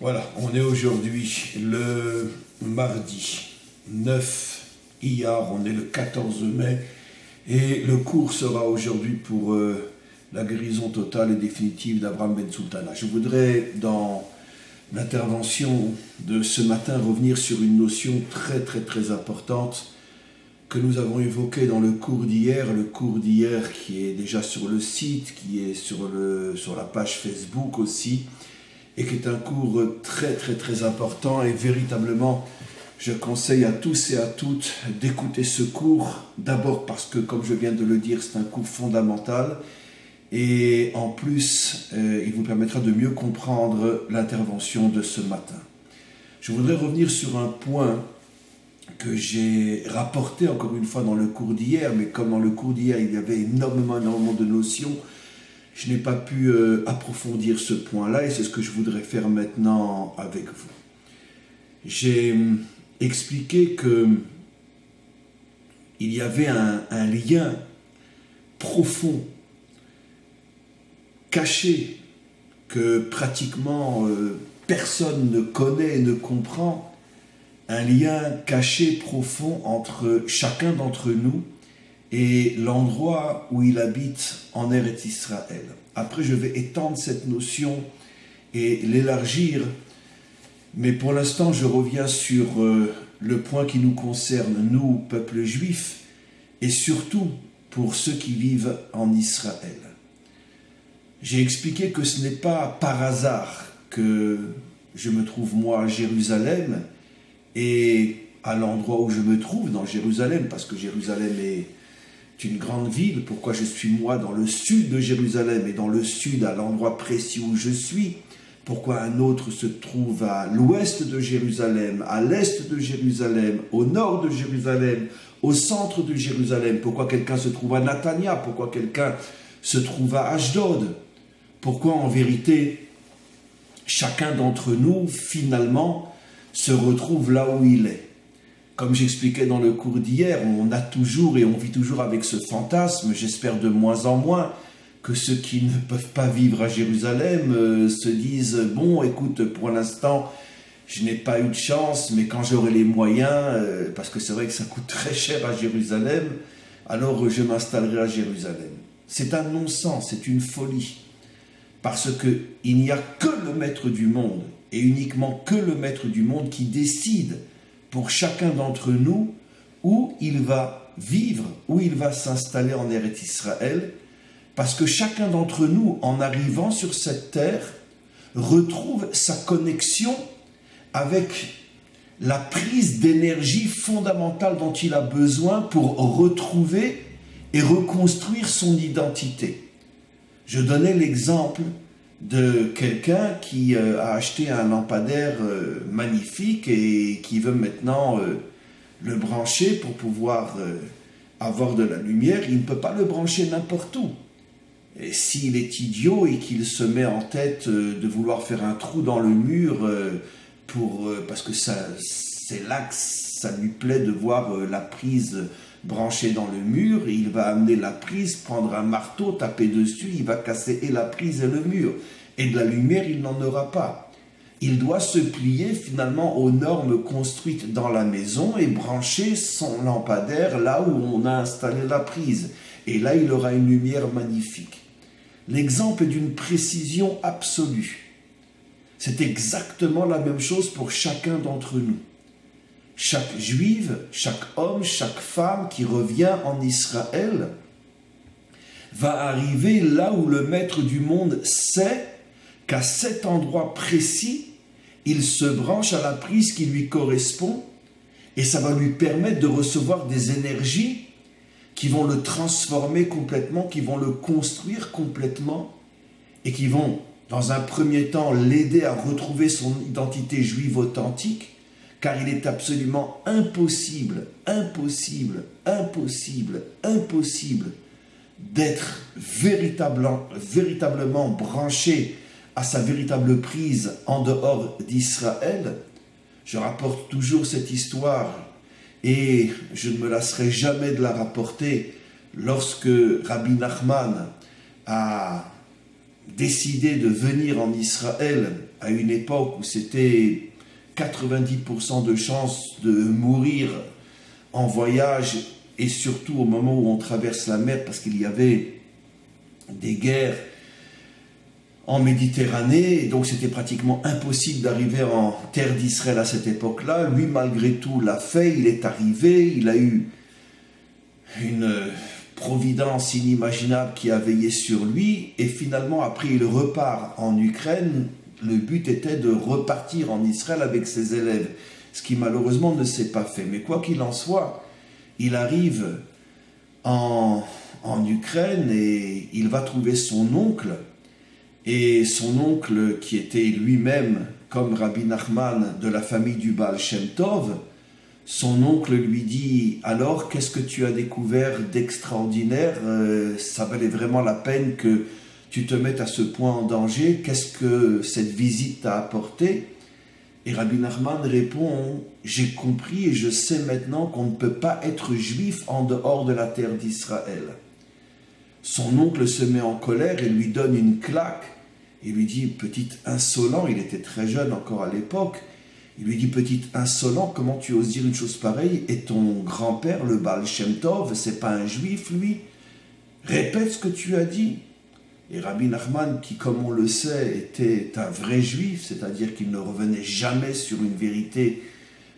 Voilà, on est aujourd'hui le mardi 9 Iyar, on est le 14 mai, et le cours sera aujourd'hui pour la guérison totale et définitive d'Abraham Ben Sultana. Je voudrais, dans l'intervention de ce matin, revenir sur une notion très importante que nous avons évoquée dans le cours d'hier qui est déjà sur le site, qui est sur la page Facebook aussi, et qui est un cours très important, et véritablement je conseille à tous et à toutes d'écouter ce cours, d'abord parce que, comme je viens de le dire, c'est un cours fondamental, et en plus il vous permettra de mieux comprendre l'intervention de ce matin. Je voudrais revenir sur un point que j'ai rapporté encore une fois dans le cours d'hier, mais comme dans le cours d'hier il y avait énormément de notions, je n'ai pas pu approfondir ce point-là, et c'est ce que je voudrais faire maintenant avec vous. J'ai expliqué qu'il y avait un lien profond, caché, que pratiquement personne ne connaît et ne comprend, un lien caché profond entre chacun d'entre nous et l'endroit où il habite en Eretz Israël. Après, je vais étendre cette notion et l'élargir, mais pour l'instant, je reviens sur le point qui nous concerne, nous, peuple juif, et surtout pour ceux qui vivent en Israël. J'ai expliqué que ce n'est pas par hasard que je me trouve, moi, à Jérusalem, et à l'endroit où je me trouve, dans Jérusalem, parce que Jérusalem est une grande ville. Pourquoi je suis moi dans le sud de Jérusalem, et dans le sud à l'endroit précis où je suis? Pourquoi un autre se trouve à l'ouest de Jérusalem, à l'est de Jérusalem, au nord de Jérusalem, au centre de Jérusalem? Pourquoi quelqu'un se trouve à Natania? Pourquoi quelqu'un se trouve à Ashdod? Pourquoi en vérité chacun d'entre nous finalement se retrouve là où il est? Comme j'expliquais dans le cours d'hier, on a toujours et on vit toujours avec ce fantasme, j'espère de moins en moins, que ceux qui ne peuvent pas vivre à Jérusalem se disent « Bon, écoute, pour l'instant, je n'ai pas eu de chance, mais quand j'aurai les moyens, parce que c'est vrai que ça coûte très cher à Jérusalem, alors je m'installerai à Jérusalem. » C'est un non-sens, c'est une folie, parce qu'il n'y a que le maître du monde, et uniquement que le maître du monde qui décide pour chacun d'entre nous où il va vivre, où il va s'installer en Eretz Israël, parce que chacun d'entre nous, en arrivant sur cette terre, retrouve sa connexion avec la prise d'énergie fondamentale dont il a besoin pour retrouver et reconstruire son identité. Je donnais l'exemple de quelqu'un qui a acheté un lampadaire magnifique et qui veut maintenant le brancher pour pouvoir avoir de la lumière. Il ne peut pas le brancher n'importe où. Et s'il est idiot et qu'il se met en tête de vouloir faire un trou dans le mur parce que c'est là que ça lui plaît de voir la prise branchée dans le mur, et il va amener la prise, prendre un marteau, taper dessus, il va casser et la prise et le mur. Et de la lumière, il n'en aura pas. Il doit se plier finalement aux normes construites dans la maison et brancher son lampadaire là où on a installé la prise. Et là, il aura une lumière magnifique. L'exemple est d'une précision absolue. C'est exactement la même chose pour chacun d'entre nous. Chaque juive, chaque homme, chaque femme qui revient en Israël va arriver là où le maître du monde sait qu'à cet endroit précis, il se branche à la prise qui lui correspond, et ça va lui permettre de recevoir des énergies qui vont le transformer complètement, qui vont le construire complètement, et qui vont, dans un premier temps, l'aider à retrouver son identité juive authentique, car il est absolument impossible d'être véritablement branché à sa véritable prise en dehors d'Israël. Je rapporte toujours cette histoire, et je ne me lasserai jamais de la rapporter, lorsque Rabbi Nachman a décidé de venir en Israël à une époque où c'était 90% de chances de mourir en voyage, et surtout au moment où on traverse la mer, parce qu'il y avait des guerres en Méditerranée, et donc c'était pratiquement impossible d'arriver en terre d'Israël à cette époque-là. Lui, malgré tout, l'a fait, il est arrivé, il a eu une providence inimaginable qui a veillé sur lui, et finalement, après, il repart en Ukraine. Le but était de repartir en Israël avec ses élèves, ce qui malheureusement ne s'est pas fait. Mais quoi qu'il en soit, il arrive en Ukraine et il va trouver son oncle. Et son oncle, qui était lui-même, comme Rabbi Nachman, de la famille du Baal Shem Tov, son oncle lui dit « Alors, qu'est-ce que tu as découvert d'extraordinaire ? Ça valait vraiment la peine que tu te mettes à ce point en danger. Qu'est-ce que cette visite t'a apporté ?» Et Rabbi Nachman répond « J'ai compris et je sais maintenant qu'on ne peut pas être juif en dehors de la terre d'Israël. » Son oncle se met en colère et lui donne une claque. Il lui dit « Petit insolent », il était très jeune encore à l'époque. Il lui dit « Petit insolent, comment tu oses dire une chose pareille? Et ton grand-père, le Baal Shem Tov, c'est pas un juif, lui? Répète ce que tu as dit. » Et Rabbi Nachman, qui, comme on le sait, était un vrai juif, c'est-à-dire qu'il ne revenait jamais sur une vérité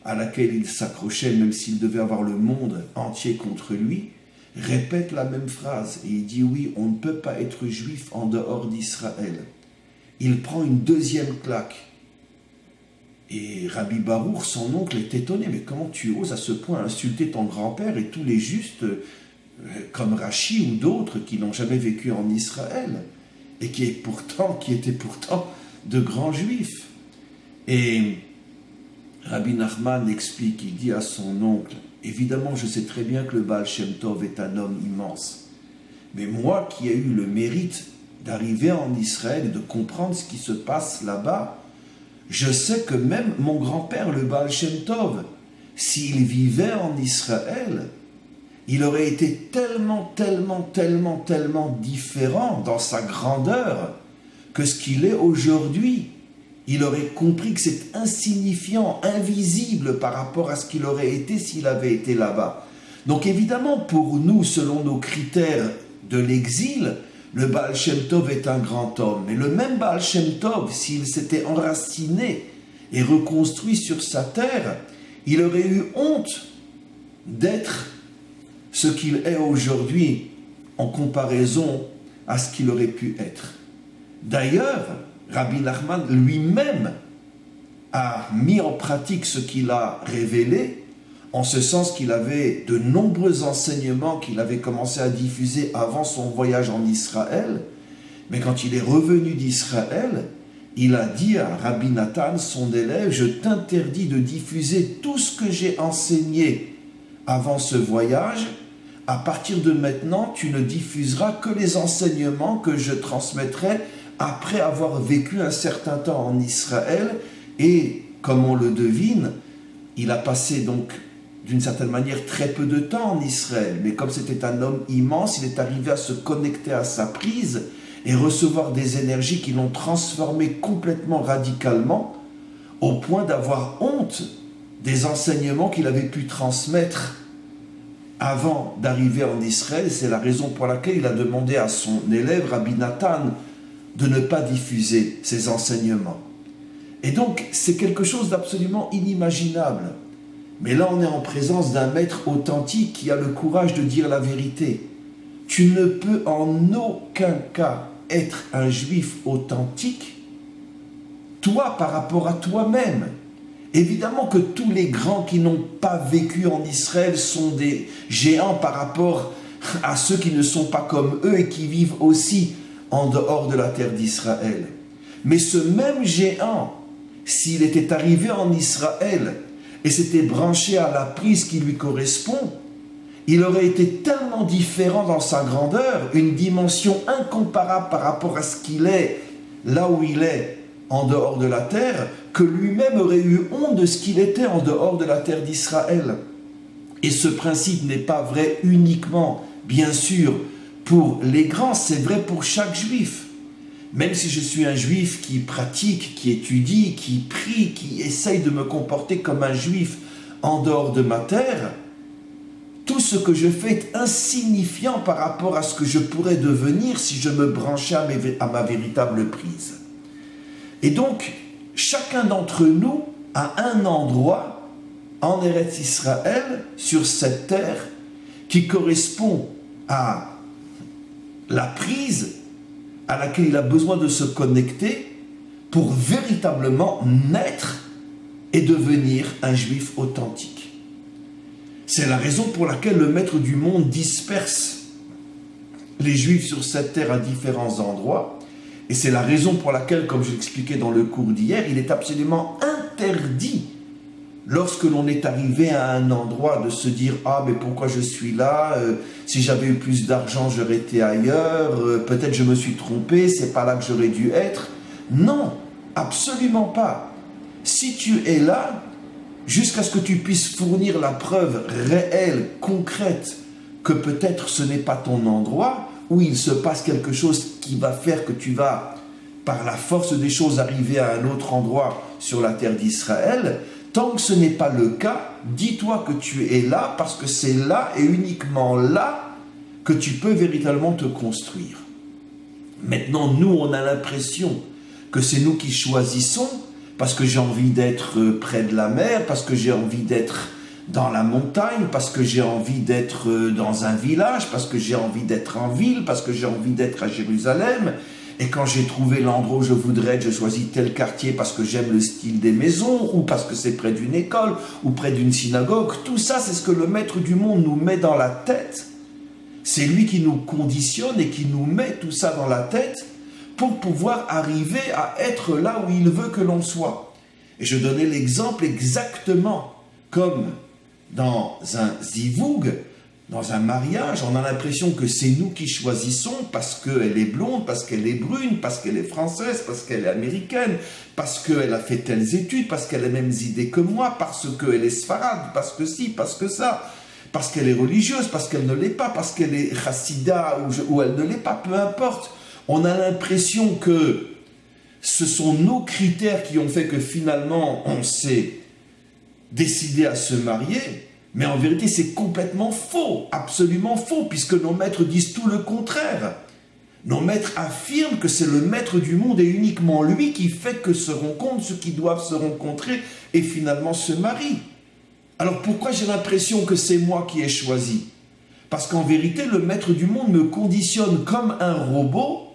à laquelle il s'accrochait, même s'il devait avoir le monde entier contre lui, répète la même phrase. Et il dit « Oui, on ne peut pas être juif en dehors d'Israël. » Il prend une deuxième claque. Et Rabbi Baruch, son oncle, est étonné. « Mais comment tu oses à ce point insulter ton grand-père et tous les justes comme Rachi ou d'autres qui n'ont jamais vécu en Israël et qui étaient pourtant de grands juifs. » Et Rabbi Nachman explique, il dit à son oncle « Évidemment, je sais très bien que le Baal Shem Tov est un homme immense, mais moi qui ai eu le mérite d'arriver en Israël et de comprendre ce qui se passe là-bas, je sais que même mon grand-père, le Baal Shem Tov, s'il vivait en Israël, il aurait été tellement différent dans sa grandeur que ce qu'il est aujourd'hui. Il aurait compris que c'est insignifiant, invisible par rapport à ce qu'il aurait été s'il avait été là-bas. Donc évidemment, pour nous, selon nos critères de l'exil, le Baal Shem Tov est un grand homme. Mais le même Baal Shem Tov, s'il s'était enraciné et reconstruit sur sa terre, il aurait eu honte d'être ce qu'il est aujourd'hui en comparaison à ce qu'il aurait pu être. D'ailleurs, Rabbi Nachman lui-même a mis en pratique ce qu'il a révélé, en ce sens qu'il avait de nombreux enseignements qu'il avait commencé à diffuser avant son voyage en Israël, mais quand il est revenu d'Israël, il a dit à Rabbi Nathan, son élève, « Je t'interdis de diffuser tout ce que j'ai enseigné avant ce voyage. À partir de maintenant, tu ne diffuseras que les enseignements que je transmettrai après avoir vécu un certain temps en Israël. » Et comme on le devine, il a passé donc d'une certaine manière très peu de temps en Israël. Mais comme c'était un homme immense, il est arrivé à se connecter à sa prise et recevoir des énergies qui l'ont transformé complètement radicalement, au point d'avoir honte des enseignements qu'il avait pu transmettre avant d'arriver en Israël. C'est la raison pour laquelle il a demandé à son élève, Rabbi Nathan, de ne pas diffuser ses enseignements. Et donc, c'est quelque chose d'absolument inimaginable. Mais là, on est en présence d'un maître authentique qui a le courage de dire la vérité. Tu ne peux en aucun cas être un juif authentique, toi par rapport à toi-même. Évidemment que tous les grands qui n'ont pas vécu en Israël sont des géants par rapport à ceux qui ne sont pas comme eux et qui vivent aussi en dehors de la terre d'Israël. Mais ce même géant, s'il était arrivé en Israël et s'était branché à la prise qui lui correspond, il aurait été tellement différent dans sa grandeur, une dimension incomparable par rapport à ce qu'il est, là où il est, en dehors de la terre, que lui-même aurait eu honte de ce qu'il était en dehors de la terre d'Israël. Et ce principe n'est pas vrai uniquement, bien sûr, pour les grands, c'est vrai pour chaque juif. même si je suis un juif qui pratique, qui étudie, qui prie, qui essaye de me comporter comme un juif en dehors de ma terre, tout ce que je fais est insignifiant par rapport à ce que je pourrais devenir si je me branchais à ma véritable prise. Et donc, chacun d'entre nous a un endroit en Eretz Israël, sur cette terre, qui correspond à la prise à laquelle il a besoin de se connecter pour véritablement naître et devenir un juif authentique. C'est la raison pour laquelle le maître du monde disperse les juifs sur cette terre à différents endroits. Et c'est la raison pour laquelle, comme je l'expliquais dans le cours d'hier, il est absolument interdit, lorsque l'on est arrivé à un endroit, de se dire « Ah, mais pourquoi je suis là ? Si j'avais eu plus d'argent, j'aurais été ailleurs. Peut-être je me suis trompé, c'est pas là que j'aurais dû être. » Non, absolument pas. Si tu es là, jusqu'à ce que tu puisses fournir la preuve réelle, concrète, que peut-être ce n'est pas ton endroit, où il se passe quelque chose qui va faire que tu vas, par la force des choses, arriver à un autre endroit sur la terre d'Israël, tant que ce n'est pas le cas, dis-toi que tu es là parce que c'est là et uniquement là que tu peux véritablement te construire. Maintenant, nous, on a l'impression que c'est nous qui choisissons parce que j'ai envie d'être près de la mer, parce que j'ai envie d'être dans la montagne, parce que j'ai envie d'être dans un village, parce que j'ai envie d'être en ville, parce que j'ai envie d'être à Jérusalem. Et quand j'ai trouvé l'endroit où je voudrais être, je choisis tel quartier parce que j'aime le style des maisons, ou parce que c'est près d'une école, ou près d'une synagogue. Tout ça, c'est ce que le maître du monde nous met dans la tête. C'est lui qui nous conditionne et qui nous met tout ça dans la tête pour pouvoir arriver à être là où il veut que l'on soit. Et je donnais l'exemple exactement comme dans un zivoug, dans un mariage, on a l'impression que c'est nous qui choisissons parce qu'elle est blonde, parce qu'elle est brune, parce qu'elle est française, parce qu'elle est américaine, parce qu'elle a fait telles études, parce qu'elle a les mêmes idées que moi, parce qu'elle est sfarade, parce que si, parce que ça, parce qu'elle est religieuse, parce qu'elle ne l'est pas, parce qu'elle est chassida ou elle ne l'est pas, peu importe. On a l'impression que ce sont nos critères qui ont fait que finalement on s'est décidé à se marier. Mais en vérité, c'est complètement faux, absolument faux, puisque nos maîtres disent tout le contraire. Nos maîtres affirment que c'est le maître du monde et uniquement lui qui fait que se rencontrent ceux qui doivent se rencontrer et finalement se marient. Alors pourquoi j'ai l'impression que c'est moi qui ai choisi ? Parce qu'en vérité, le maître du monde me conditionne comme un robot.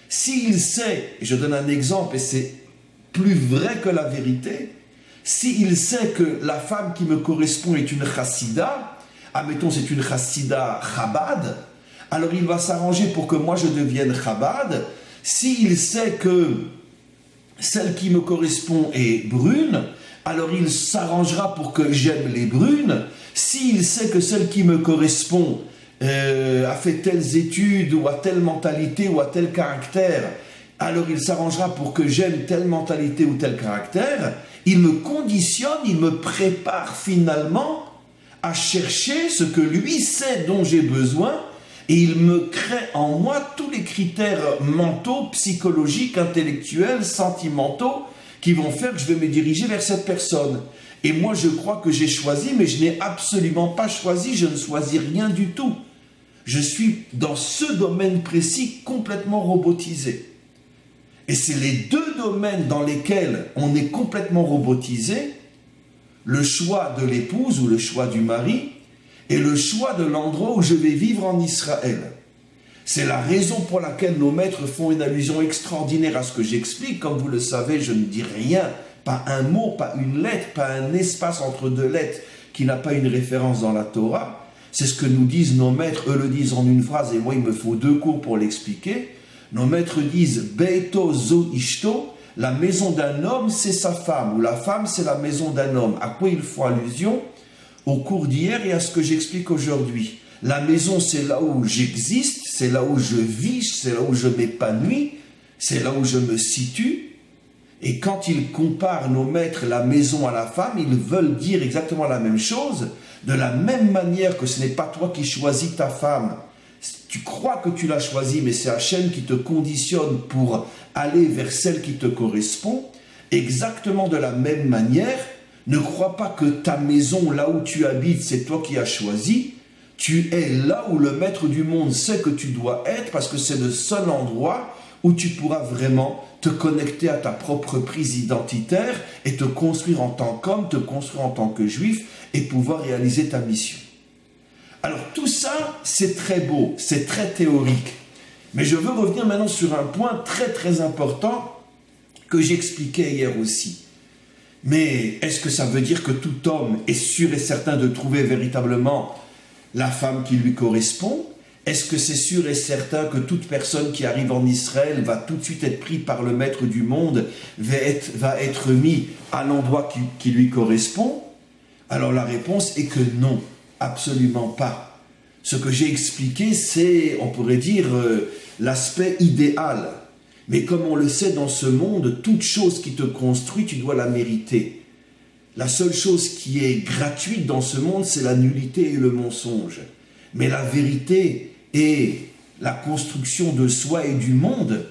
S'il sait, et je donne un exemple et c'est plus vrai que la vérité, s'il sait que la femme qui me correspond est une chassida, admettons c'est une chassida Chabad, alors il va s'arranger pour que moi je devienne Chabad. S'il sait que celle qui me correspond est brune, alors il s'arrangera pour que j'aime les brunes. S'il sait que celle qui me correspond a fait telles études ou a telle mentalité ou a tel caractère, alors il s'arrangera pour que j'aime telle mentalité ou tel caractère. Il me conditionne, il me prépare finalement à chercher ce que lui sait dont j'ai besoin et il me crée en moi tous les critères mentaux, psychologiques, intellectuels, sentimentaux qui vont faire que je vais me diriger vers cette personne. Et moi je crois que j'ai choisi, mais je n'ai absolument pas choisi, je ne choisis rien du tout. Je suis dans ce domaine précis complètement robotisé. Et c'est les deux domaines dans lesquels on est complètement robotisé, le choix de l'épouse ou le choix du mari et le choix de l'endroit où je vais vivre en Israël. C'est la raison pour laquelle nos maîtres font une allusion extraordinaire à ce que j'explique. Comme vous le savez, je ne dis rien, pas un mot, pas une lettre, pas un espace entre deux lettres qui n'a pas une référence dans la Torah. C'est ce que nous disent nos maîtres, eux le disent en une phrase et moi il me faut 2 cours pour l'expliquer. Nos maîtres disent « Beito zo ishto », la maison d'un homme c'est sa femme, ou la femme c'est la maison d'un homme. À quoi ils font allusion ? Au cours d'hier et à ce que j'explique aujourd'hui. La maison c'est là où j'existe, c'est là où je vis, c'est là où je m'épanouis, c'est là où je me situe. Et quand ils comparent nos maîtres la maison à la femme, ils veulent dire exactement la même chose. De la même manière que ce n'est pas toi qui choisis ta femme, Tu crois que tu l'as choisi, mais c'est Hachem qui te conditionne pour aller vers celle qui te correspond. Exactement de la même manière, ne crois pas que ta maison, là où tu habites, c'est toi qui as choisi. Tu es là où le maître du monde sait que tu dois être, parce que c'est le seul endroit où tu pourras vraiment te connecter à ta propre prise identitaire et te construire en tant qu'homme, te construire en tant que juif et pouvoir réaliser ta mission. Alors tout ça, c'est très beau, c'est très théorique. Mais je veux revenir maintenant sur un point très très important que j'expliquais hier aussi. Mais est-ce que ça veut dire que tout homme est sûr et certain de trouver véritablement la femme qui lui correspond? Est-ce que c'est sûr et certain que toute personne qui arrive en Israël va tout de suite être prise par le maître du monde, va être mis à l'endroit qui lui correspond? Alors la réponse est que non, absolument pas. Ce que j'ai expliqué, c'est, on pourrait dire, l'aspect idéal. Mais comme on le sait dans ce monde, toute chose qui te construit, tu dois la mériter. La seule chose qui est gratuite dans ce monde, c'est la nullité et le mensonge. Mais la vérité et la construction de soi et du monde,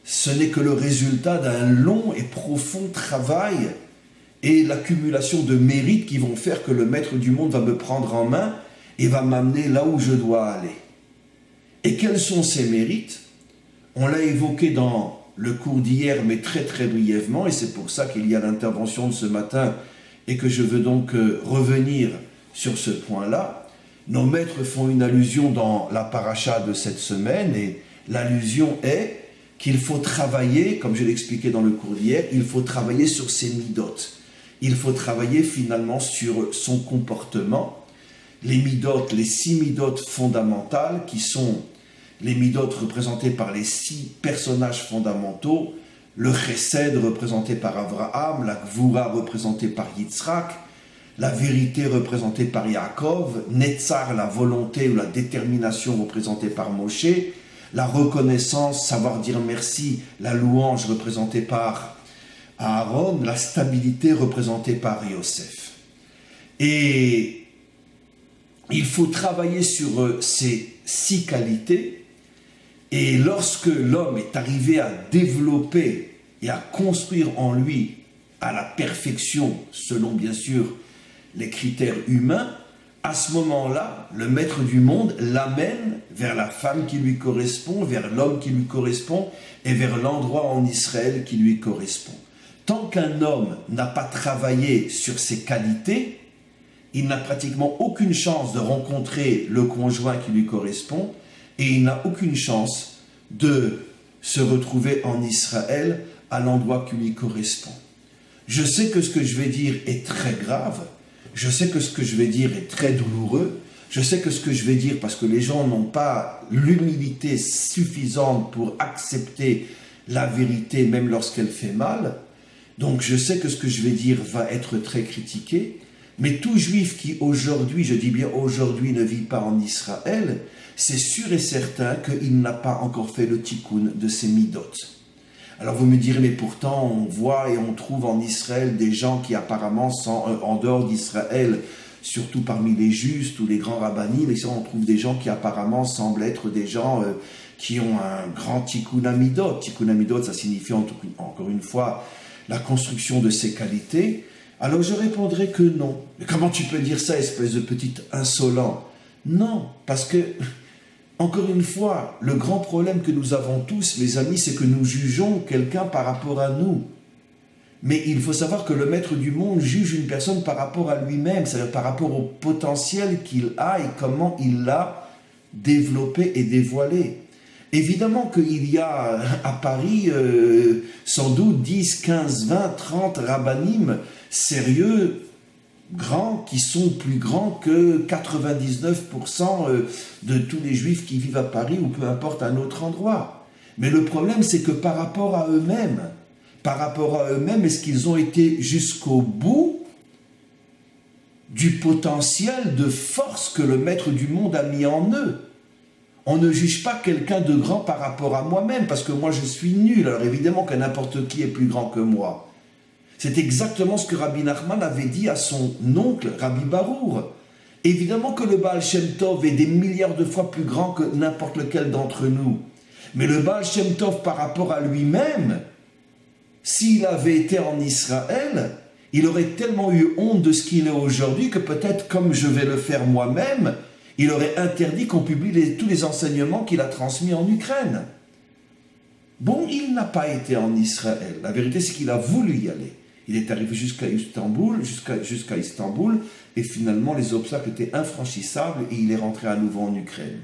ce n'est que le résultat d'un long et profond travail et l'accumulation de mérites qui vont faire que le maître du monde va me prendre en main et va m'amener là où je dois aller. Et quels sont ces mérites? On l'a évoqué dans le cours d'hier, mais très très brièvement, et c'est pour ça qu'il y a l'intervention de ce matin et que je veux donc revenir sur ce point-là. Nos maîtres font une allusion dans la paracha de cette semaine, et l'allusion est qu'il faut travailler, comme je l'expliquais dans le cours d'hier, il faut travailler sur ses midotes. Il faut travailler finalement sur son comportement. Les midotes, les 6 midotes fondamentales qui sont les midotes représentées par les 6 personnages fondamentaux, le chesed représenté par Abraham, la gvura représentée par Yitzhak, la vérité représentée par Yaakov, Netzar, la volonté ou la détermination représentée par Moshe, la reconnaissance, savoir dire merci, la louange représentée par Aaron, la stabilité représentée par Yosef. Et il faut travailler sur ces 6 qualités. Et lorsque l'homme est arrivé à développer et à construire en lui à la perfection, selon bien sûr les critères humains, à ce moment-là, le maître du monde l'amène vers la femme qui lui correspond, vers l'homme qui lui correspond et vers l'endroit en Israël qui lui correspond. Tant qu'un homme n'a pas travaillé sur ses qualités, il n'a pratiquement aucune chance de rencontrer le conjoint qui lui correspond et il n'a aucune chance de se retrouver en Israël à l'endroit qui lui correspond. Je sais que ce que je vais dire est très grave, je sais que ce que je vais dire est très douloureux, je sais que ce que je vais dire, parce que les gens n'ont pas l'humilité suffisante pour accepter la vérité même lorsqu'elle fait mal, donc je sais que ce que je vais dire va être très critiqué, mais tout juif qui aujourd'hui, je dis bien aujourd'hui, ne vit pas en Israël, c'est sûr et certain qu'il n'a pas encore fait le tikkun de ses midotes. Alors vous me direz, mais pourtant on voit et on trouve en Israël des gens qui apparemment sont en dehors d'Israël, surtout parmi les justes ou les grands rabbinim, mais on trouve des gens qui apparemment semblent être des gens qui ont un grand tikkun amidot. Tikkun amidot, ça signifie encore une fois la construction de ses qualités. Alors je répondrai que non. Mais comment tu peux dire ça, espèce de petit insolent? Non, parce que, encore une fois, le grand problème que nous avons tous, les amis, c'est que nous jugeons quelqu'un par rapport à nous. Mais il faut savoir que le maître du monde juge une personne par rapport à lui-même, c'est-à-dire par rapport au potentiel qu'il a et comment il l'a développé et dévoilé. Évidemment qu'il y a à Paris sans doute 10, 15, 20, 30 rabbinim sérieux, grands, qui sont plus grands que 99% de tous les juifs qui vivent à Paris ou peu importe un autre endroit. Mais le problème, c'est que par rapport à eux-mêmes, est-ce qu'ils ont été jusqu'au bout du potentiel de force que le maître du monde a mis en eux? On ne juge pas quelqu'un de grand par rapport à moi-même, parce que moi je suis nul, alors évidemment que n'importe qui est plus grand que moi. C'est exactement ce que Rabbi Nachman avait dit à son oncle, Rabbi Barour. Évidemment que le Baal Shem Tov est des milliards de fois plus grand que n'importe lequel d'entre nous. Mais le Baal Shem Tov par rapport à lui-même, s'il avait été en Israël, il aurait tellement eu honte de ce qu'il est aujourd'hui que peut-être, comme je vais le faire moi-même, il aurait interdit qu'on publie tous les enseignements qu'il a transmis en Ukraine. Bon, il n'a pas été en Israël. La vérité, c'est qu'il a voulu y aller. Il est arrivé jusqu'à Istanbul, et finalement, les obstacles étaient infranchissables et il est rentré à nouveau en Ukraine.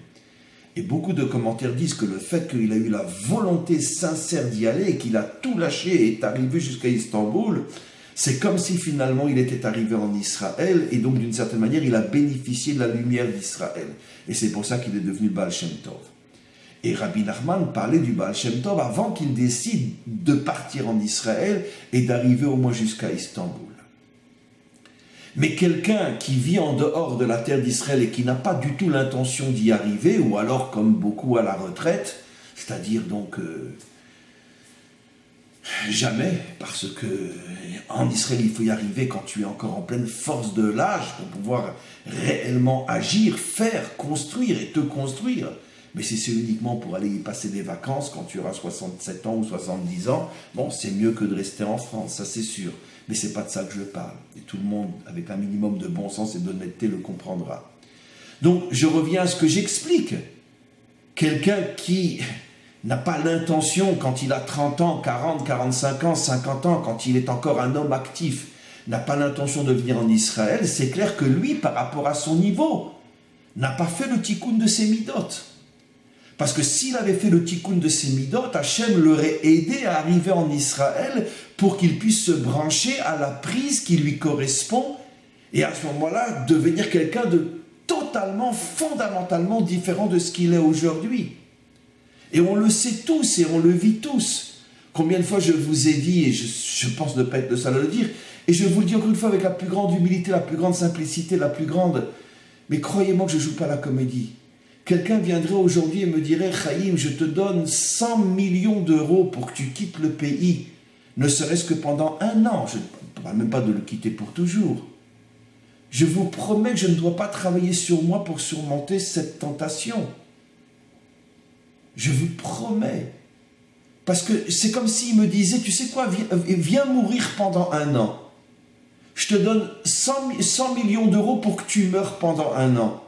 Et beaucoup de commentaires disent que le fait qu'il a eu la volonté sincère d'y aller et qu'il a tout lâché et est arrivé jusqu'à Istanbul, c'est comme si finalement il était arrivé en Israël et donc d'une certaine manière il a bénéficié de la lumière d'Israël. Et c'est pour ça qu'il est devenu Baal Shem Tov. Et Rabbi Nachman parlait du Baal Shem Tov avant qu'il décide de partir en Israël et d'arriver au moins jusqu'à Istanbul. Mais quelqu'un qui vit en dehors de la terre d'Israël et qui n'a pas du tout l'intention d'y arriver, ou alors comme beaucoup à la retraite, c'est-à-dire donc jamais, parce que en Israël il faut y arriver quand tu es encore en pleine force de l'âge pour pouvoir réellement agir, faire, construire et te construire. Mais si c'est uniquement pour aller y passer des vacances quand tu auras 67 ans ou 70 ans, bon, c'est mieux que de rester en France, ça c'est sûr. Mais c'est pas de ça que je parle. Et tout le monde, avec un minimum de bon sens et d'honnêteté, le comprendra. Donc, je reviens à ce que j'explique. Quelqu'un qui n'a pas l'intention, quand il a 30 ans, 40, 45 ans, 50 ans, quand il est encore un homme actif, n'a pas l'intention de venir en Israël, c'est clair que lui, par rapport à son niveau, n'a pas fait le tikkun de ses midot. Parce que s'il avait fait le tikkun de ses midot, Hachem l'aurait aidé à arriver en Israël pour qu'il puisse se brancher à la prise qui lui correspond et à ce moment-là devenir quelqu'un de totalement, fondamentalement différent de ce qu'il est aujourd'hui. Et on le sait tous et on le vit tous. Combien de fois je vous ai dit, et je pense ne pas être le seul à le dire, et je vous le dis encore une fois avec la plus grande humilité, la plus grande simplicité, la plus grande... Mais croyez-moi que je ne joue pas la comédie. Quelqu'un viendrait aujourd'hui et me dirait « Chaim, je te donne 100 millions d'euros pour que tu quittes le pays, ne serait-ce que pendant 1 an. » Je ne parle même pas de le quitter pour toujours. Je vous promets que je ne dois pas travailler sur moi pour surmonter cette tentation. Je vous promets. Parce que c'est comme s'il me disait « Tu sais quoi, viens mourir pendant 1 an. Je te donne 100 millions d'euros pour que tu meurs pendant 1 an. »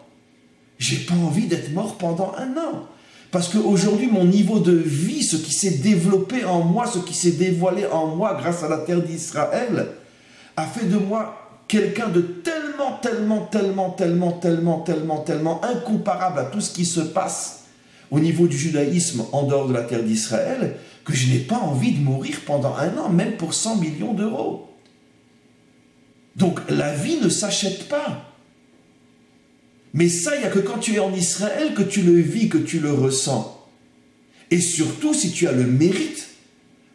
J'ai pas envie d'être mort pendant 1 an. Parce qu'aujourd'hui, mon niveau de vie, ce qui s'est développé en moi, ce qui s'est dévoilé en moi grâce à la terre d'Israël, a fait de moi quelqu'un de tellement incomparable à tout ce qui se passe au niveau du judaïsme en dehors de la terre d'Israël, que je n'ai pas envie de mourir pendant 1 an, même pour 100 millions d'euros. Donc la vie ne s'achète pas. Mais ça, il n'y a que quand tu es en Israël que tu le vis, que tu le ressens. Et surtout, si tu as le mérite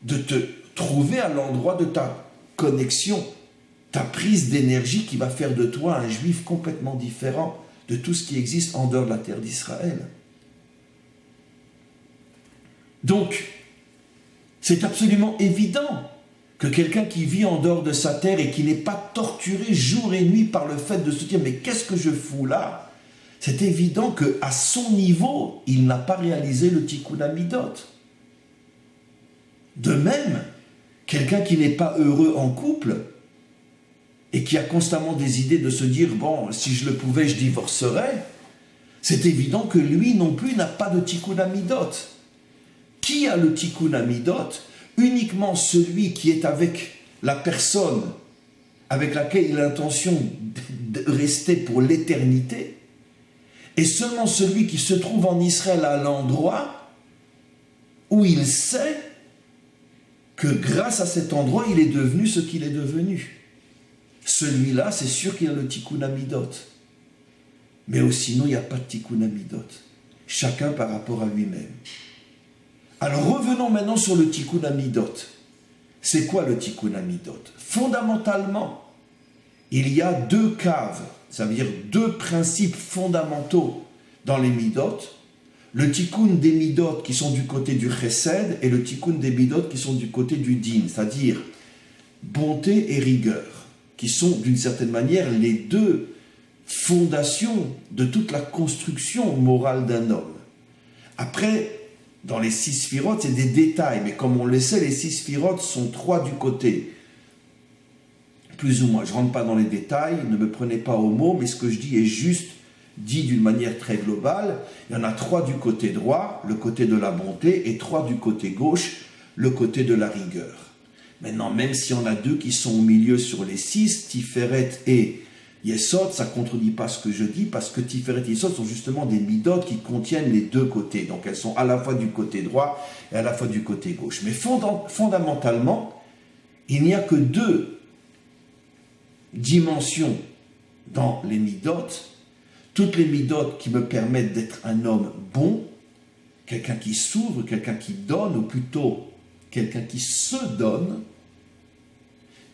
de te trouver à l'endroit de ta connexion, ta prise d'énergie qui va faire de toi un juif complètement différent de tout ce qui existe en dehors de la terre d'Israël. Donc, c'est absolument évident que quelqu'un qui vit en dehors de sa terre et qui n'est pas torturé jour et nuit par le fait de se dire « mais qu'est-ce que je fous là ?» C'est évident qu'à son niveau, il n'a pas réalisé le tikkun hamidot. De même, quelqu'un qui n'est pas heureux en couple et qui a constamment des idées de se dire « bon, si je le pouvais, je divorcerais », c'est évident que lui non plus n'a pas de tikkun hamidot. Qui a le tikkun hamidot? Uniquement celui qui est avec la personne avec laquelle il a l'intention de rester pour l'éternité, et seulement celui qui se trouve en Israël à l'endroit où il sait que grâce à cet endroit, il est devenu ce qu'il est devenu. Celui-là, c'est sûr qu'il a le tikkun hamidot. Mais sinon, il n'y a pas de tikkun hamidot. Chacun par rapport à lui-même. Alors revenons maintenant sur le tikkun hamidot. C'est quoi le tikkun hamidot? Fondamentalement, il y a 2 caves, ça veut dire 2 principes fondamentaux dans les midot. Le tikkun des midot qui sont du côté du chesed et le tikkun des midot qui sont du côté du din, c'est-à-dire bonté et rigueur, qui sont d'une certaine manière les 2 fondation de toute la construction morale d'un homme. Après, dans les 6 sphirotes, c'est des détails, mais comme on le sait, les 6 sphirotes sont 3 du côté. Plus ou moins, je ne rentre pas dans les détails, ne me prenez pas au mot, mais ce que je dis est juste dit d'une manière très globale. Il y en a 3 du côté droit, le côté de la bonté, et 3 du côté gauche, le côté de la rigueur. Maintenant, même s'il y en a 2 qui sont au milieu sur les 6, Tiferet et Yesod, ça ne contredit pas ce que je dis, parce que Tiferet et Yesod sont justement des midot qui contiennent les 2 côtés. Donc elles sont à la fois du côté droit et à la fois du côté gauche. Mais fondamentalement, il n'y a que 2 dimensions dans les midot, toutes les midot qui me permettent d'être un homme bon, quelqu'un qui s'ouvre, quelqu'un qui donne, ou plutôt quelqu'un qui se donne,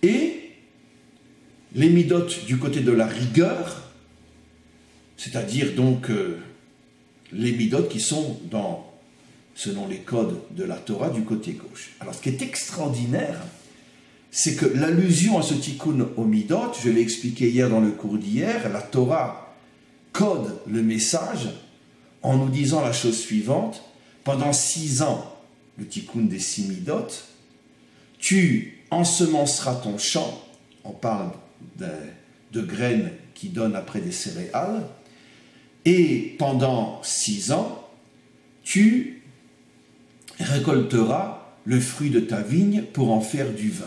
et les midot du côté de la rigueur, c'est-à-dire donc les midot qui sont selon les codes de la Torah du côté gauche. Alors ce qui est extraordinaire, c'est que l'allusion à ce tikkun au midot, je l'ai expliqué hier dans le cours d'hier, la Torah code le message en nous disant la chose suivante: pendant 6 ans, le tikkun des 6 midot, tu ensemenceras ton champ, on parle de graines qui donnent après des céréales, et pendant 6 ans, tu récolteras le fruit de ta vigne pour en faire du vin.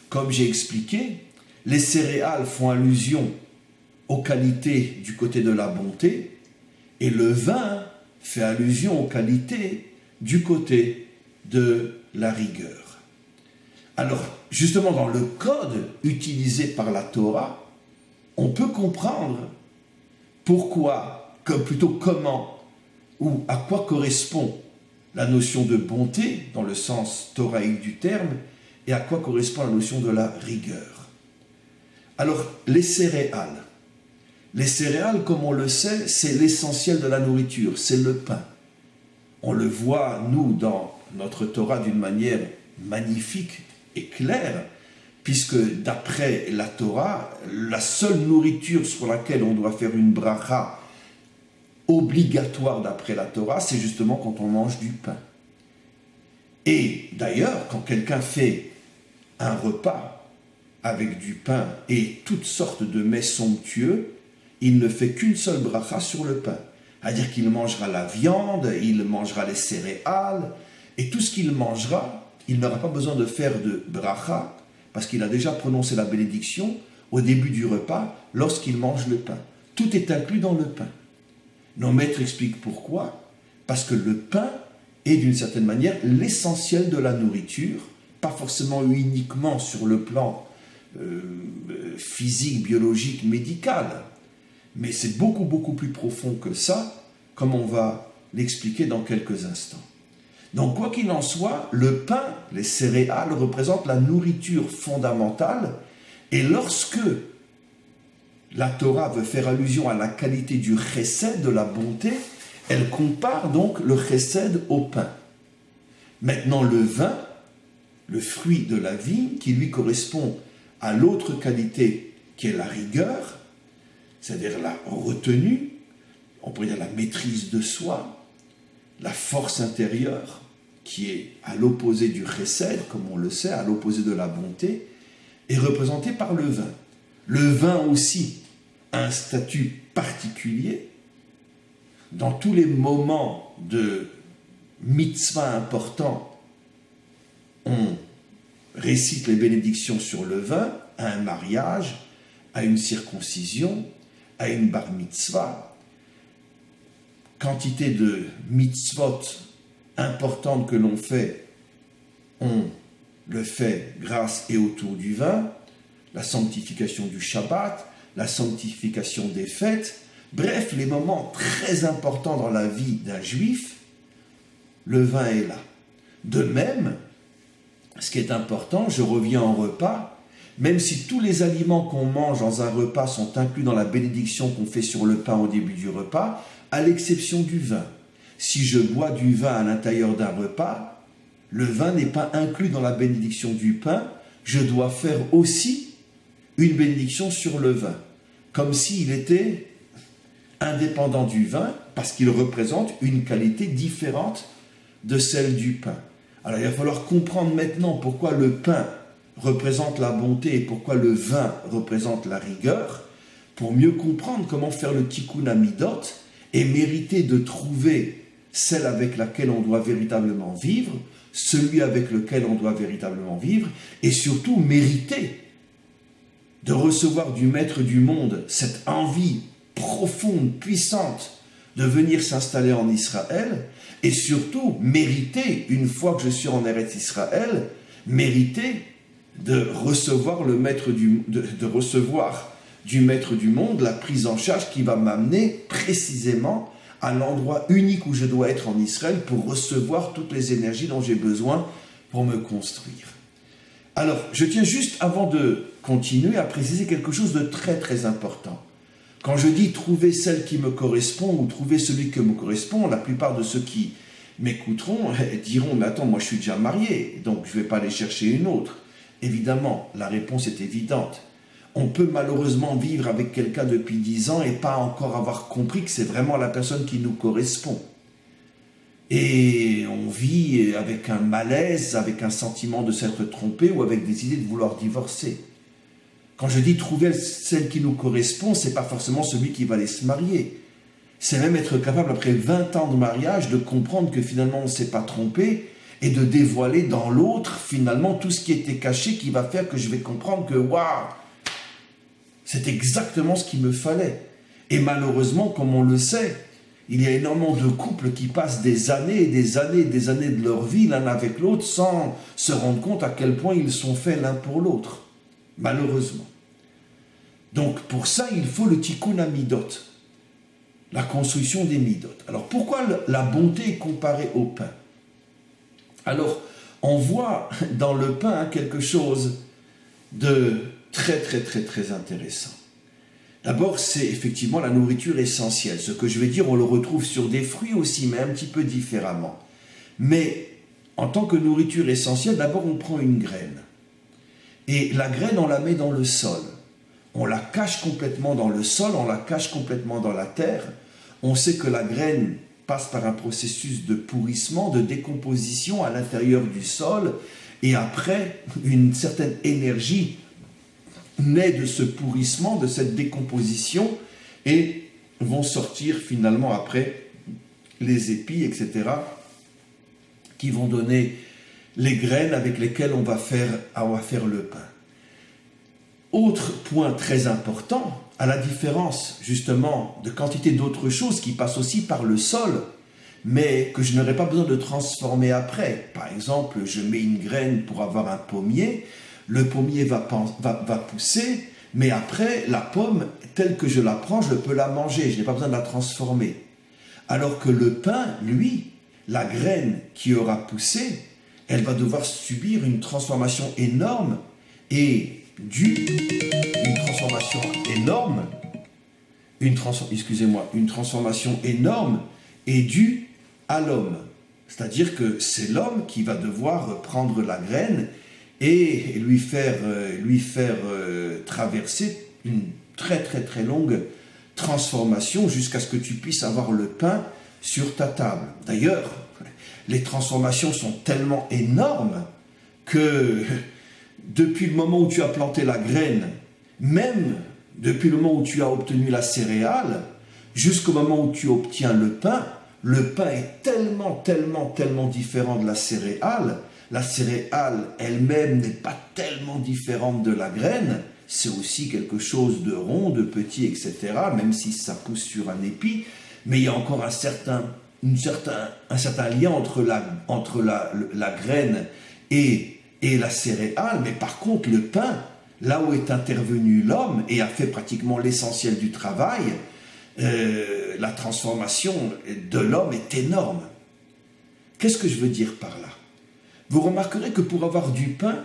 Comme j'ai expliqué, les céréales font allusion aux qualités du côté de la bonté, et le vin fait allusion aux qualités du côté de la rigueur. Alors, justement, dans le code utilisé par la Torah, on peut comprendre pourquoi, plutôt comment, ou à quoi correspond la notion de bonté, dans le sens thoraïque du terme, et à quoi correspond la notion de la rigueur. Alors, les céréales, comme on le sait, c'est l'essentiel de la nourriture, c'est le pain. On le voit, nous, dans notre Torah d'une manière magnifique et claire, puisque d'après la Torah, la seule nourriture sur laquelle on doit faire une bracha obligatoire d'après la Torah, c'est justement quand on mange du pain. Et d'ailleurs, quand quelqu'un fait un repas avec du pain et toutes sortes de mets somptueux, il ne fait qu'une seule bracha sur le pain. C'est-à-dire qu'il mangera la viande, il mangera les céréales, et tout ce qu'il mangera, il n'aura pas besoin de faire de bracha, parce qu'il a déjà prononcé la bénédiction au début du repas, lorsqu'il mange le pain. Tout est inclus dans le pain. Nos maîtres expliquent pourquoi. Parce que le pain est d'une certaine manière l'essentiel de la nourriture, pas forcément uniquement sur le plan physique, biologique, médical, mais c'est beaucoup, beaucoup plus profond que ça, comme on va l'expliquer dans quelques instants. Donc, quoi qu'il en soit, le pain, les céréales, représentent la nourriture fondamentale, et lorsque la Torah veut faire allusion à la qualité du chesed, de la bonté, elle compare donc le chesed au pain. Maintenant, le vin, le fruit de la vigne, qui lui correspond à l'autre qualité qui est la rigueur, c'est-à-dire la retenue, on pourrait dire la maîtrise de soi, la force intérieure, qui est à l'opposé du chesed, comme on le sait, à l'opposé de la bonté, est représentée par le vin. Le vin aussi a un statut particulier. Dans tous les moments de mitzvah importants, on récite les bénédictions sur le vin, à un mariage, à une circoncision, à une bar mitzvah. Quantité de mitzvot importantes que l'on fait, on le fait grâce et autour du vin, la sanctification du Shabbat, la sanctification des fêtes, bref, les moments très importants dans la vie d'un juif, le vin est là. De même, ce qui est important, je reviens au repas, même si tous les aliments qu'on mange dans un repas sont inclus dans la bénédiction qu'on fait sur le pain au début du repas, à l'exception du vin. Si je bois du vin à l'intérieur d'un repas, le vin n'est pas inclus dans la bénédiction du pain, je dois faire aussi une bénédiction sur le vin. comme s'il était indépendant du vin, parce qu'il représente une qualité différente de celle du pain. Alors il va falloir comprendre maintenant pourquoi le pain représente la bonté et pourquoi le vin représente la rigueur, pour mieux comprendre comment faire le tikkun amidot et mériter de trouver celle avec laquelle on doit véritablement vivre, celui avec lequel on doit véritablement vivre, et surtout mériter de recevoir du Maître du monde cette envie profonde, puissante, de venir s'installer en Israël, et surtout mériter, une fois que je suis en Eretz Israël, mériter de recevoir de recevoir du Maître du monde la prise en charge qui va m'amener précisément à l'endroit unique où je dois être en Israël pour recevoir toutes les énergies dont j'ai besoin pour me construire. Alors, je tiens juste, avant de continuer, à préciser quelque chose de très très important. Quand je dis trouver celle qui me correspond ou trouver celui qui me correspond, la plupart de ceux qui m'écouteront diront « Mais attends, moi je suis déjà marié, donc je ne vais pas aller chercher une autre. » Évidemment, la réponse est évidente. On peut malheureusement vivre avec quelqu'un depuis 10 ans et pas encore avoir compris que c'est vraiment la personne qui nous correspond. Et on vit avec un malaise, avec un sentiment de s'être trompé ou avec des idées de vouloir divorcer. Quand je dis trouver celle qui nous correspond, ce n'est pas forcément celui qui va aller se marier. C'est même être capable, après 20 ans de mariage, de comprendre que finalement on ne s'est pas trompé et de dévoiler dans l'autre, finalement, tout ce qui était caché, qui va faire que je vais comprendre que, waouh, c'est exactement ce qu'il me fallait. Et malheureusement, comme on le sait, il y a énormément de couples qui passent des années et des années et des années de leur vie l'un avec l'autre sans se rendre compte à quel point ils sont faits l'un pour l'autre. Malheureusement. Donc pour ça, il faut le tikkun amidot, la construction des midot. Alors pourquoi la bonté est comparée au pain? Alors on voit dans le pain quelque chose de très très très très intéressant. D'abord, c'est effectivement la nourriture essentielle. Ce que je vais dire, on le retrouve sur des fruits aussi, mais un petit peu différemment. Mais en tant que nourriture essentielle, d'abord on prend une graine. Et la graine, on la met dans le sol. On la cache complètement dans le sol, on la cache complètement dans la terre. On sait que la graine passe par un processus de pourrissement, de décomposition à l'intérieur du sol. Et après, une certaine énergie naît de ce pourrissement, de cette décomposition, et vont sortir finalement après les épis, etc., qui vont donner les graines avec lesquelles on va faire le pain. Autre point très important, à la différence justement de quantité d'autres choses qui passent aussi par le sol, mais que je n'aurai pas besoin de transformer après. Par exemple, je mets une graine pour avoir un pommier, le pommier va pousser, mais après, la pomme, telle que je la prends, je peux la manger, je n'ai pas besoin de la transformer. Alors que le pain, lui, la graine qui aura poussé, elle va devoir subir une transformation énorme et une transformation énorme et due à l'homme. C'est-à-dire que c'est l'homme qui va devoir prendre la graine et lui faire traverser une très très très longue transformation jusqu'à ce que tu puisses avoir le pain sur ta table. D'ailleurs, les transformations sont tellement énormes que depuis le moment où tu as planté la graine, même depuis le moment où tu as obtenu la céréale, jusqu'au moment où tu obtiens le pain est tellement, tellement, tellement différent de la céréale. La céréale elle-même n'est pas tellement différente de la graine, c'est aussi quelque chose de rond, de petit, etc., même si ça pousse sur un épi, mais il y a encore un certain lien entre la graine et la céréale, mais par contre le pain, là où est intervenu l'homme et a fait pratiquement l'essentiel du travail, la transformation de l'homme est énorme. Qu'est-ce que je veux dire par là? Vous remarquerez que pour avoir du pain,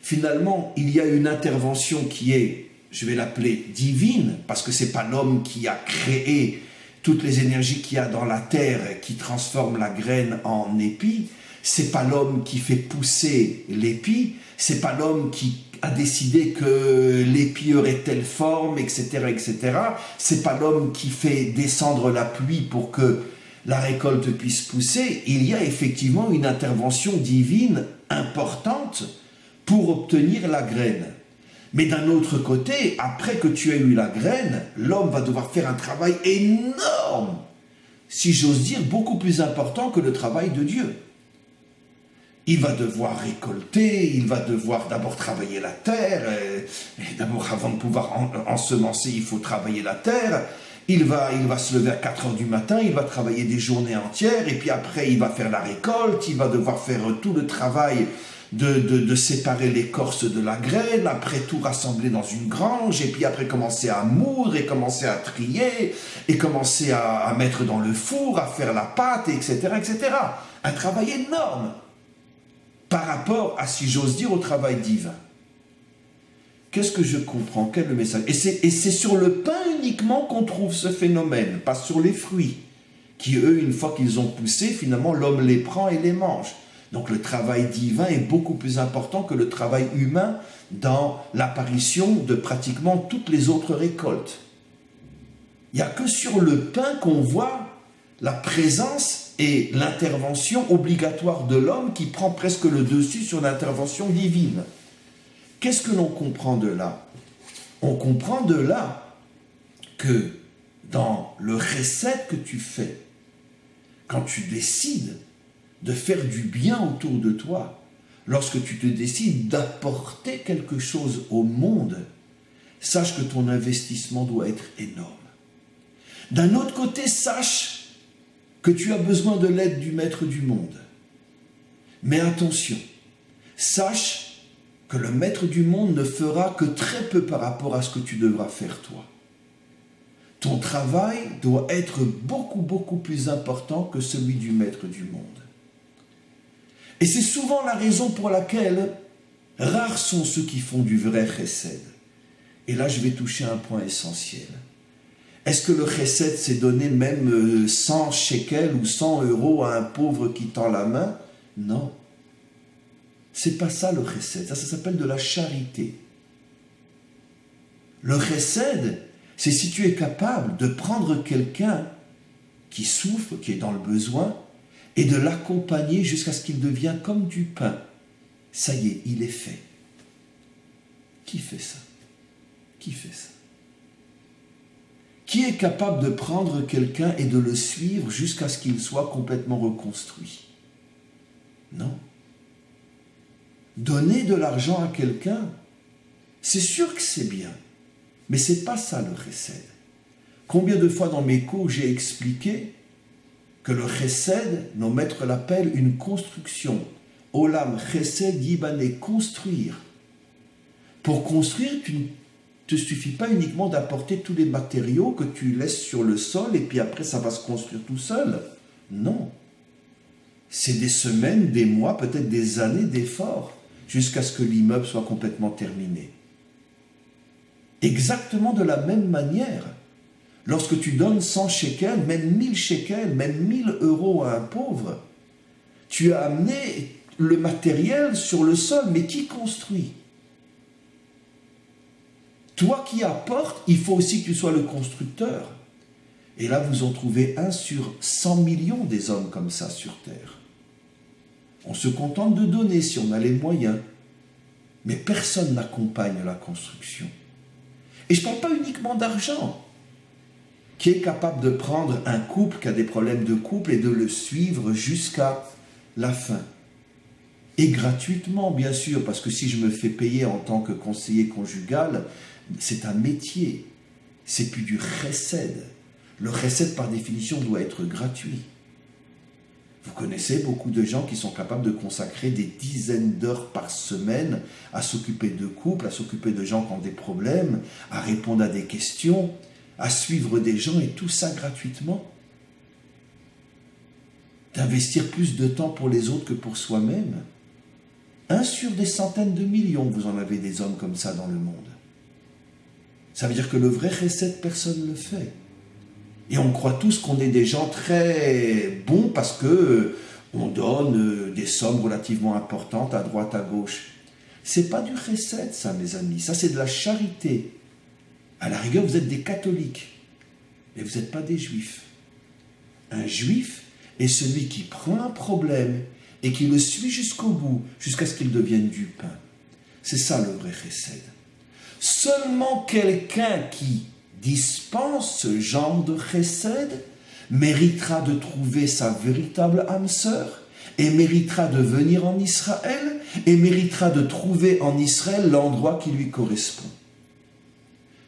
finalement, il y a une intervention qui est, je vais l'appeler divine, parce que ce n'est pas l'homme qui a créé toutes les énergies qu'il y a dans la terre qui transforment la graine en épi, C'est pas l'homme qui fait pousser l'épi, c'est pas l'homme qui a décidé que l'épi aurait telle forme, etc., etc. C'est pas l'homme qui fait descendre la pluie pour que la récolte puisse pousser. Il y a effectivement une intervention divine importante pour obtenir la graine. Mais d'un autre côté, après que tu aies eu la graine, l'homme va devoir faire un travail énorme, si j'ose dire, beaucoup plus important que le travail de Dieu. Il va devoir récolter, il va devoir d'abord travailler la terre, et d'abord avant de pouvoir ensemencer, il faut travailler la terre. Il va se lever à 4 heures du matin, il va travailler des journées entières, et puis après il va faire la récolte, il va devoir faire tout le travail de séparer l'écorce de la graine, après tout rassembler dans une grange, et puis après commencer à moudre, et commencer à trier, et commencer à mettre dans le four, à faire la pâte, etc., etc. Un travail énorme par rapport à, si j'ose dire, au travail divin. Qu'est-ce que je comprends? Quel est le message? Et c'est sur le pain uniquement qu'on trouve ce phénomène, pas sur les fruits, qui eux, une fois qu'ils ont poussé, finalement l'homme les prend et les mange. Donc le travail divin est beaucoup plus important que le travail humain dans l'apparition de pratiquement toutes les autres récoltes. Il n'y a que sur le pain qu'on voit la présence et l'intervention obligatoire de l'homme qui prend presque le dessus sur l'intervention divine. Qu'est-ce que l'on comprend de là? On comprend de là que dans le recette que tu fais, quand tu décides de faire du bien autour de toi, lorsque tu te décides d'apporter quelque chose au monde, sache que ton investissement doit être énorme. D'un autre côté, sache que tu as besoin de l'aide du maître du monde. Mais attention, sache que le maître du monde ne fera que très peu par rapport à ce que tu devras faire toi. Ton travail doit être beaucoup plus important que celui du maître du monde. Et c'est souvent la raison pour laquelle rares sont ceux qui font du vrai chesed. Et là, je vais toucher un point essentiel. Est-ce que le chesed, c'est donner même 100 shekels ou 100 euros à un pauvre qui tend la main? Non. C'est pas ça le chesed, ça s'appelle de la charité. Le chesed, c'est si tu es capable de prendre quelqu'un qui souffre, qui est dans le besoin, et de l'accompagner jusqu'à ce qu'il devienne comme du pain. Ça y est, il est fait. Qui fait ça? Qui fait ça? Qui est capable de prendre quelqu'un et de le suivre jusqu'à ce qu'il soit complètement reconstruit? Non. Donner de l'argent à quelqu'un, c'est sûr que c'est bien, mais c'est pas ça le chesed. Combien de fois dans mes cours j'ai expliqué que le chesed, nos maîtres l'appellent une construction. Olam chesed yibane, construire. Pour construire, tu ne te suffit pas uniquement d'apporter tous les matériaux que tu laisses sur le sol et puis après ça va se construire tout seul. Non. C'est des semaines, des mois, peut-être des années d'efforts jusqu'à ce que l'immeuble soit complètement terminé. Exactement de la même manière, lorsque tu donnes 100 shekels, même 1000 shekels, même 1000 euros à un pauvre, tu as amené le matériel sur le sol, mais qui construit? Toi qui apportes, il faut aussi que tu sois le constructeur. Et là, vous en trouvez 1 sur 100 millions des hommes comme ça sur Terre. On se contente de donner si on a les moyens. Mais personne n'accompagne la construction. Et je ne parle pas uniquement d'argent. Qui est capable de prendre un couple qui a des problèmes de couple et de le suivre jusqu'à la fin. Et gratuitement, bien sûr, parce que si je me fais payer en tant que conseiller conjugal, c'est un métier. C'est plus du chesed. Le chesed, par définition, doit être gratuit. Vous connaissez beaucoup de gens qui sont capables de consacrer des dizaines d'heures par semaine à s'occuper de couples, à s'occuper de gens qui ont des problèmes, à répondre à des questions, à suivre des gens et tout ça gratuitement. D'investir plus de temps pour les autres que pour soi-même. 1 sur des centaines de millions, vous en avez des hommes comme ça dans le monde. Ça veut dire que le vrai chesed, personne ne le fait. Et on croit tous qu'on est des gens très bons parce que On donne des sommes relativement importantes à droite, à gauche. C'est pas du chesed, ça, mes amis. Ça, c'est de la charité. À la rigueur, vous êtes des catholiques, mais vous n'êtes pas des juifs. Un juif est celui qui prend un problème et qui le suit jusqu'au bout, jusqu'à ce qu'il devienne du pain. C'est ça le vrai chesed. Seulement quelqu'un qui dispense ce genre de chesed méritera de trouver sa véritable âme sœur et méritera de venir en Israël et méritera de trouver en Israël l'endroit qui lui correspond.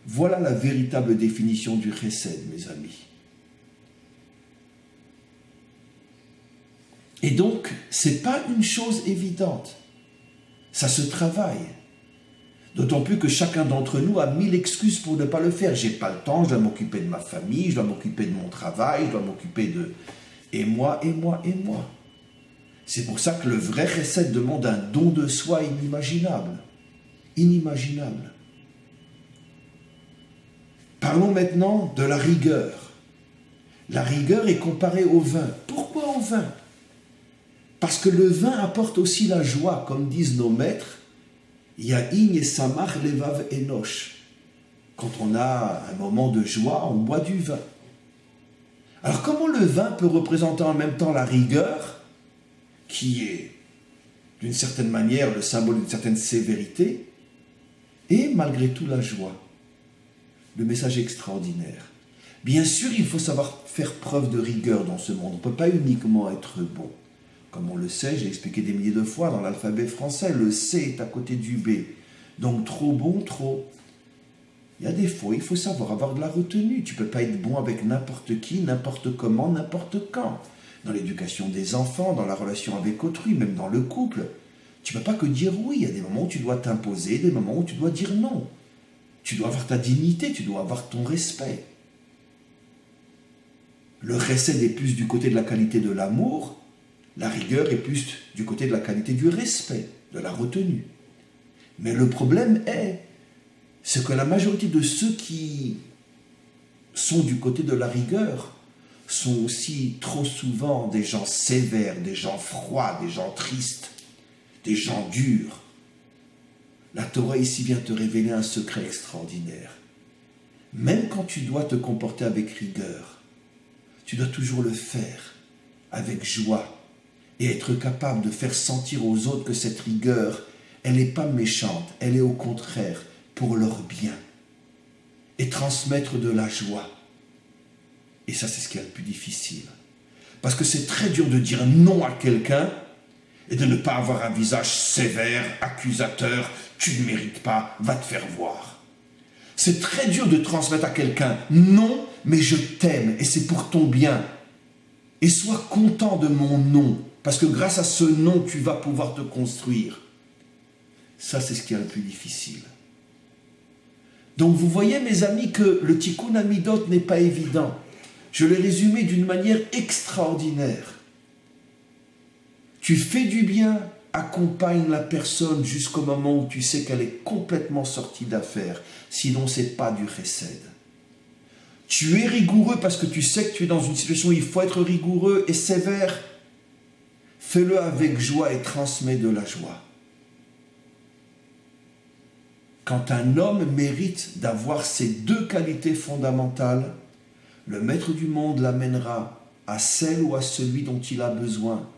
Voilà la véritable définition du chesed, mes amis. Et donc, ce n'est pas une chose évidente. Ça se travaille. D'autant plus que chacun d'entre nous a 1000 excuses pour ne pas le faire. J'ai pas le temps, je dois m'occuper de ma famille, je dois m'occuper de mon travail, je dois m'occuper de... Et moi. C'est pour ça que le vrai chesed demande un don de soi inimaginable. Inimaginable. Parlons maintenant de la rigueur. La rigueur est comparée au vin. Pourquoi au vin? Parce que le vin apporte aussi la joie, comme disent nos maîtres. Yahin et samach levav enosh. Quand on a un moment de joie, on boit du vin. Alors comment le vin peut représenter en même temps la rigueur, qui est d'une certaine manière le symbole d'une certaine sévérité, et malgré tout la joie? Le message est extraordinaire. Bien sûr, il faut savoir faire preuve de rigueur dans ce monde. On ne peut pas uniquement être bon. Comme on le sait, j'ai expliqué des milliers de fois dans l'alphabet français, le C est à côté du B. Donc trop bon, trop. Il y a des fois, il faut savoir avoir de la retenue. Tu ne peux pas être bon avec n'importe qui, n'importe comment, n'importe quand. Dans l'éducation des enfants, dans la relation avec autrui, même dans le couple. Tu ne peux pas que dire oui. Il y a des moments où tu dois t'imposer, des moments où tu dois dire non. Tu dois avoir ta dignité, tu dois avoir ton respect. Le chesed est plus du côté de la qualité de l'amour. La rigueur est plus du côté de la qualité du respect, de la retenue. Mais le problème c'est que la majorité de ceux qui sont du côté de la rigueur sont aussi trop souvent des gens sévères, des gens froids, des gens tristes, des gens durs. La Torah ici vient te révéler un secret extraordinaire. Même quand tu dois te comporter avec rigueur, tu dois toujours le faire avec joie, et être capable de faire sentir aux autres que cette rigueur, elle n'est pas méchante, elle est au contraire pour leur bien. Et transmettre de la joie. Et ça, c'est ce qui est le plus difficile. Parce que c'est très dur de dire non à quelqu'un et de ne pas avoir un visage sévère, accusateur, tu ne mérites pas, va te faire voir. C'est très dur de transmettre à quelqu'un non, mais je t'aime et c'est pour ton bien. Et sois content de mon non. Parce que grâce à ce nom, tu vas pouvoir te construire. Ça, c'est ce qui est le plus difficile. Donc, vous voyez, mes amis, que le tikkun hamidot n'est pas évident. Je l'ai résumé d'une manière extraordinaire. Tu fais du bien, accompagne la personne jusqu'au moment où tu sais qu'elle est complètement sortie d'affaire. Sinon, ce n'est pas du chesed. Tu es rigoureux parce que tu sais que tu es dans une situation où il faut être rigoureux et sévère. Fais-le avec joie et transmets de la joie. Quand un homme mérite d'avoir ces deux qualités fondamentales, le maître du monde l'amènera à celle ou à celui dont il a besoin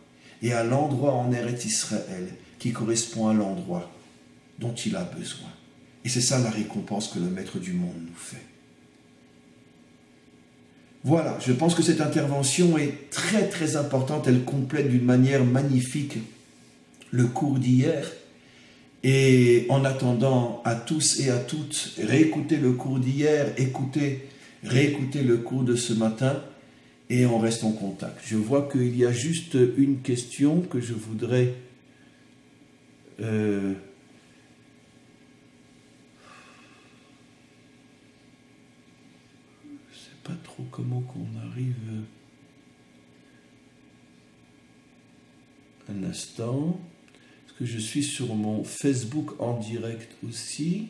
et à l'endroit en Eretz Israël qui correspond à l'endroit dont il a besoin. Et c'est ça la récompense que le maître du monde nous fait. Voilà, je pense que cette intervention est très très importante, elle complète d'une manière magnifique le cours d'hier. Et en attendant à tous et à toutes, réécoutez le cours d'hier, réécoutez le cours de ce matin et on reste en contact. Je vois qu'il y a juste une question que je voudrais pas trop comment qu'on arrive. Un instant. Est-ce que je suis sur mon Facebook en direct aussi?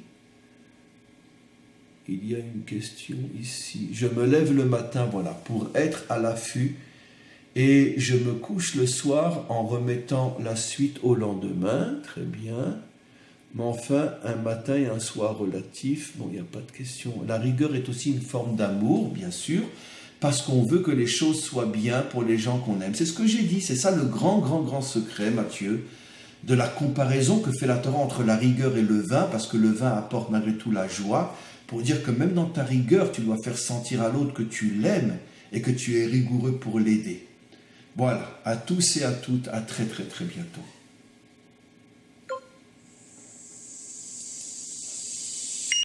Il y a une question ici. Je me lève le matin, voilà, pour être à l'affût Et je me couche le soir en remettant la suite au lendemain, très bien. Mais enfin, un matin et un soir relatif, bon, il n'y a pas de question. La rigueur est aussi une forme d'amour, bien sûr, parce qu'on veut que les choses soient bien pour les gens qu'on aime. C'est ce que j'ai dit, c'est ça le grand, grand, grand secret, Mathieu, de la comparaison que fait la Torah entre la rigueur et le vin, parce que le vin apporte malgré tout la joie, pour dire que même dans ta rigueur, tu dois faire sentir à l'autre que tu l'aimes et que tu es rigoureux pour l'aider. Voilà, à tous et à toutes, à très très très bientôt.